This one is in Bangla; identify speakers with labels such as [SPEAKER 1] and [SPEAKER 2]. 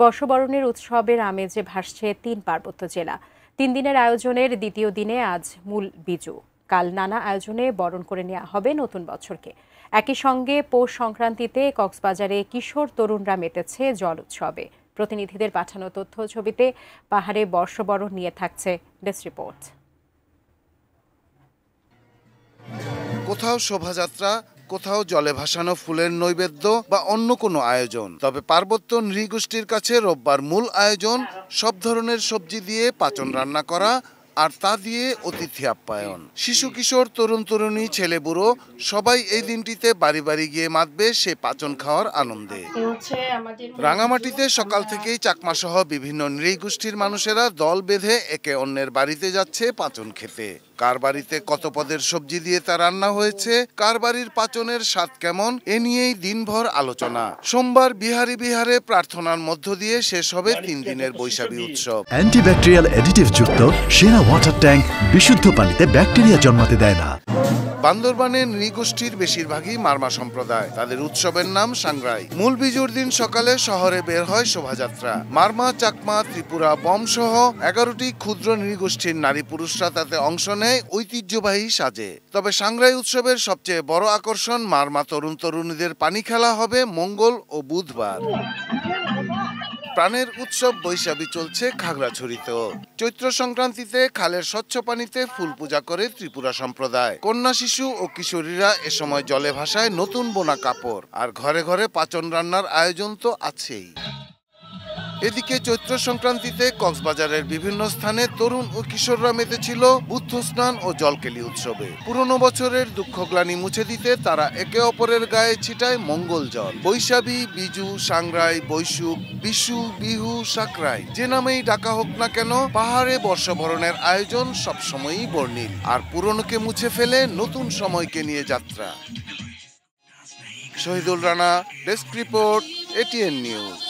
[SPEAKER 1] বর্ষবরণের উৎসবের আমেজে ভাসছে ৩ পার্বত্য জেলা। ৩ দিনের আয়োজনের দ্বিতীয় দিনে আজ মূল বিজু। কাল নানা আয়োজনে বরণ করে নেওয়া হবে নতুন বছরকে। একই সঙ্গে পৌষ সংক্রান্তিতে কক্সবাজারে কিশোর তরুণরা মেতেছে জল উৎসবে। প্রতিনিধিদের পাঠানো তথ্য ছবিতে পাহাড়ে বর্ষবরণ নিয়ে থাকছে ডেস্ক রিপোর্ট।
[SPEAKER 2] কোথাও শোভাযাত্রা, কোথাও জলে ভাসানো ফুলের নৈবেদ্য বা অন্য কোনো আয়োজন। তবে পার্বত্য নৃগোষ্ঠীর কাছে রোববার মূল আয়োজন সব ধরনের সবজি দিয়ে পাচন রান্না করা আর তা দিয়ে অতিথি আপ্যায়ন। শিশু কিশোর, তরুণ তরুণী, ছেলে বুড়ো সবাই এই দিনটিতে বাড়ি বাড়ি গিয়ে মাতবে সে পাচন খাওয়ার আনন্দে। রাঙামাটিতে সকাল থেকেই চাকমা সহ বিভিন্ন নৃগোষ্ঠীর মানুষেরা দল বেঁধে একে অন্যের বাড়িতে যাচ্ছে পাচন খেতে। কার বাড়িতে কত পদের সবজি দিয়ে তা রান্না হয়েছে, কার বাড়ির পাচনের স্বাদ কেমন, এ নিয়েই দিনভর আলোচনা। সোমবার বিহারি বিহারে প্রার্থনার মধ্য দিয়ে শেষ হবে ৩ দিনের বৈশাখী উৎসব।
[SPEAKER 3] অ্যান্টিব্যাকটেরিয়াল অ্যাডিটিভ যুক্ত সেরা ওয়াটার ট্যাঙ্ক বিশুদ্ধ পানিতে ব্যাকটেরিয়া জন্মাতে দেয় না।
[SPEAKER 2] বান্দরবানের নৃগোষ্ঠীর বেশিরভাগই মারমা সম্প্রদায়। তাদের উৎসবের নাম সাংগ্রাই। মূল বিজুর দিন সকালে শহরে বের হয় শোভাযাত্রা। মারমা, চাকমা, ত্রিপুরা, বম সহ ১১টি ক্ষুদ্র নৃগোষ্ঠীর নারী পুরুষরা তাতে অংশ নেয় ঐতিহ্যবাহী সাজে। তবে সাংগ্রাই উৎসবের সবচেয়ে বড় আকর্ষণ মারমা তরুণ তরুণীদের পানি খেলা হবে মঙ্গল ও বুধবার। প্রাণের উৎসব বৈশাখী চলছে খাগড়াছড়িতেও। চৈত্র সংক্রান্তিতে খালের স্বচ্ছ পানিতে ফুল পূজা করে ত্রিপুরা সম্প্রদায়। কন্যা, শিশু ও কিশোরীরা এ সময় জলে ভাসায় নতুন বোনা কাপড়। আর ঘরে ঘরে পাচন রান্নার আয়োজন তো আছেই। এদিকে চৈত্র সংক্রান্তিতে কক্সবাজারের বিভিন্ন স্থানে তরুণ ও কিশোররা মেতেছিল বুদ্ধ স্নান ও জলকেলি উৎসবে। পুরনো বছরের দুঃখগ্লানি মুছে দিতে তারা একে অপরের গায়ে ছিটায় মঙ্গল জল। বৈশাখী, বিজু, সাংগ্রাই, বৈশুক, বিশু, বিহু, সাকরাই যে নামেই ডাকা হোক না কেন, পাহাড়ে বর্ষবরণের আয়োজন সবসময়ই বর্ণিল। আর পুরনোকে মুছে ফেলে নতুন সময়কে নিয়ে যাত্রা। Shahidul Rana, desk report, ATN news.